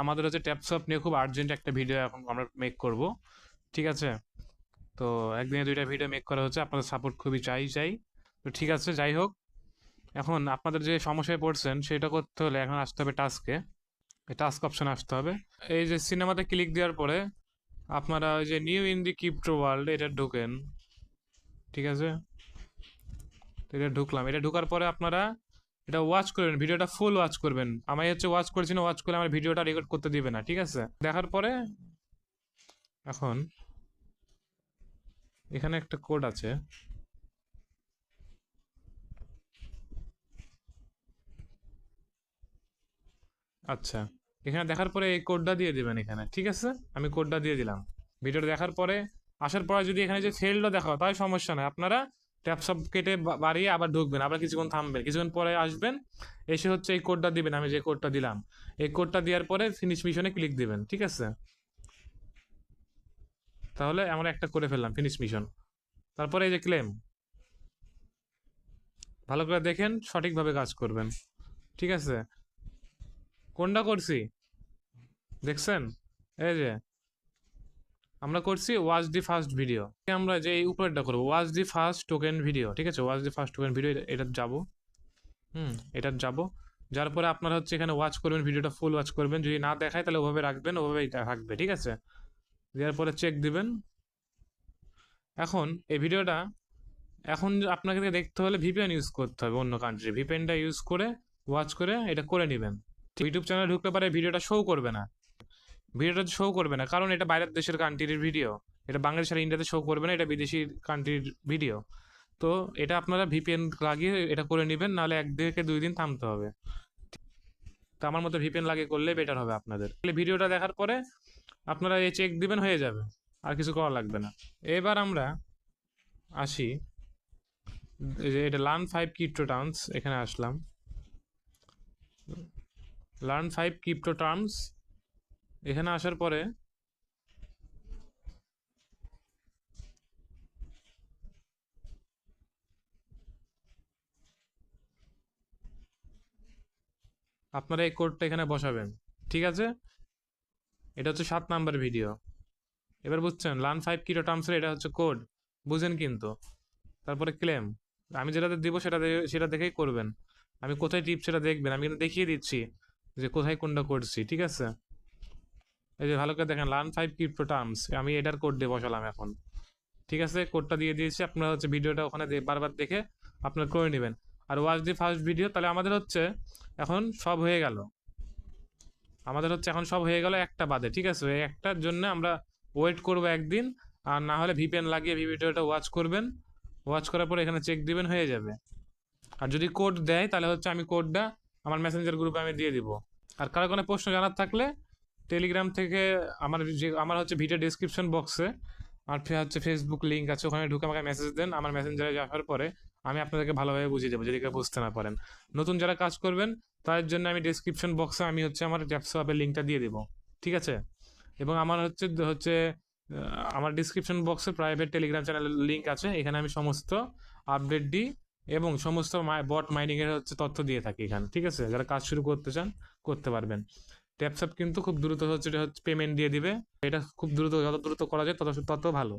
আমাদের হচ্ছে ট্যাপসপ নিয়ে খুব আর্জেন্ট একটা ভিডিও এখন আমরা মেক করব, ঠিক আছে? তো একদিনে 2টা ভিডিও মেক করা হচ্ছে, আপনাদের সাপোর্ট খুবই চাই। তো ঠিক আছে, যাই হোক, এখন আপনাদের যে সমস্যায় পড়ছেন সেটা করতে হলে এখন আসতে হবে টাস্কে। এই টাস্ক অপশনে আসতে হবে। এই যে সিনেমাতে ক্লিক দেওয়ার পরে আপনারা ওই যে new in the crypto world এটা ঢুকেন, ঠিক আছে? তো এটা ঢুকলাম, এটা ঢুকার পরে আপনারা এটা ওয়াচ করবেন, ভিডিওটা ফুল ওয়াচ করবেন। আমি হচ্ছে ওয়াচ করেছি না, ওয়াচ করলে আমার ভিডিওটা রেকর্ড করতে দিবে না, ঠিক আছে? দেখার পরে এখন এখানে একটা কোড আছে, আচ্ছা, এখানে দেখার পরে এই কোডটা দিয়ে দিবেন এখানে, ঠিক আছে? আমি কোডটা দিয়ে দিলাম। ভিডিওটা দেখার পরে আসার পরে যদি এখানে যে ফেলটা দেখাও তাই সমস্যা নাই, আপনারা ট্যাপ সব কেটে বাড়িয়ে আবার ঢুকবেন, আবার কিছুক্ষণ থামবেন, কিছুক্ষণ পরে আসবেন, এসে হচ্ছে এই কোডটা দিবেন, আমি যে কোডটা দিলাম এই কোডটা দেওয়ার পরে ফিনিশ মিশনে ক্লিক দিবেন, ঠিক আছে? তাহলে আমরা একটা করে ফেললাম ফিনিশ মিশন। তারপরে এই যে ক্লেম, ভালো করে দেখেন, সঠিকভাবে কাজ করবেন, ঠিক আছে? কোনটা করছি দেখছেন? এই যে আমরা করছি ওয়াচ দি ফার্স্ট ভিডিও, আমরা যে এই উপরেরটা করবো watch the first token video, ঠিক আছে? Watch the first token video, এটা যাবো, এটা যাবো। যার পরে আপনারা হচ্ছে এখানে ওয়াচ করবেন, ভিডিওটা ফুল ওয়াচ করবেন, যদি না দেখায় তাহলে ওভাবে রাখবেন, ওভাবেই থাকবে, ঠিক আছে? দেওয়ার পরে চেক দিবেন। এখন এই ভিডিওটা এখন আপনাকে দেখতে হলে ভিপিএন ইউজ করতে হবে, অন্য কান্ট্রি ভিপিএনটা ইউজ করে ওয়াচ করে এটা করে নেবেন। ইউটিউব চ্যানেলে ঢুকতে পারে ভিডিওটা শো করবে না, ভিডিওটা শো করবে না, কারণ এটা বাইরের দেশের কান্ট্রির ভিডিও, এটা বাংলাদেশ আর ইন্ডিয়াতে শো করবে না, এটা বিদেশি কান্ট্রির ভিডিও। তো এটা আপনারা ভিপিএন লাগিয়ে এটা করে নেবেন, নাহলে 1 থেকে 2 দিন থামতে হবে। তো আমার মতো ভিপিএন লাগিয়ে করলে বেটার হবে আপনাদের। ভিডিওটা দেখার পরে আপনারা এই চেক দিবেন, হয়ে যাবে, আর কিছু করা লাগবে না। এবার আমরা আসি, যে এটা লার্ন 5 ক্রিপ্টো টার্মস, এখানে আসলাম, লার্ন 5 ক্রিপ্টো টার্মস, এখানে আসার পরে আপনারা এই কোডটা এখানে বসাবেন, ঠিক আছে? এটা হচ্ছে 7 নাম্বার ভিডিও। এবার বুঝছেন লার্ন 5 কিলো টার্মসের এটা হচ্ছে কোড, বুঝেন কিন্তু? তারপরে ক্লেম, আমি যেটা দিব সেটা দেখেই করবেন। আমি কোথায় টিপ সেটা দেখবেন, আমি কিন্তু দেখিয়ে দিচ্ছি যে কোথায় কোনটা করছি, ঠিক আছে? এই যে ভালো করে দেখেন লার্ন 5 ক্রিপ্টো টার্মস, আমি এটার কোড দিয়ে বসালাম এখন, ঠিক আছে? কোডটা দিয়ে দিয়েছি, আপনারা হচ্ছে ভিডিওটা ওখানে বারবার দেখে আপনারা করে নেবেন। আর ওয়াচ দি ফার্স্ট ভিডিও, তাহলে আমাদের হচ্ছে এখন সব হয়ে গেল, আমাদের হচ্ছে এখন সব হয়ে গেল একটা বাদে, ঠিক আছে? এই একটার জন্য আমরা ওয়েট করব একদিন, আর না হলে ভিপিএন লাগিয়ে ভিডিওটা ওয়াচ করবেন, ওয়াচ করার পর এখানে চেক দিবেন, হয়ে যাবে। আর যদি কোড দেয় তাহলে হচ্ছে আমি কোডটা আমার মেসেঞ্জার গ্রুপে আমি দিয়ে দিব। আর কারো কোনো প্রশ্ন জানার থাকলে টেলিগ্রাম থেকে আমার হচ্ছে ভিডিও ডিসক্রিপশন বক্সে আর হচ্ছে ফেসবুক লিঙ্ক আছে, ওখানে ঢুকে আমাকে মেসেজ দেন, আমার মেসেঞ্জারে আসার পরে আমি আপনাদেরকে ভালোভাবে বুঝিয়ে দেবো যদি কেউ বুঝতে না পারেন। নতুন যারা কাজ করবেন তাদের জন্য আমি ডিসক্রিপশন বক্সে আমি হচ্ছে আমার ট্যাপস অ্যাপের লিঙ্কটা দিয়ে দেবো, ঠিক আছে? এবং আমার হচ্ছে হচ্ছে আমার ডিসক্রিপশন বক্সে প্রাইভেট টেলিগ্রাম চ্যানেলের লিঙ্ক আছে, এখানে আমি সমস্ত আপডেট দিই এবং সমস্ত বট মাইনিং এর হচ্ছে তথ্য দিয়ে থাকি এখানে, ঠিক আছে? যারা কাজ শুরু করতে চান করতে পারবেন। ট্যাপসঅ্যাপ কিন্তু খুব দ্রুত হচ্ছে পেমেন্ট দিয়ে দিবে, এটা খুব দ্রুত, যত দ্রুত করা যায় তত তত ভালো।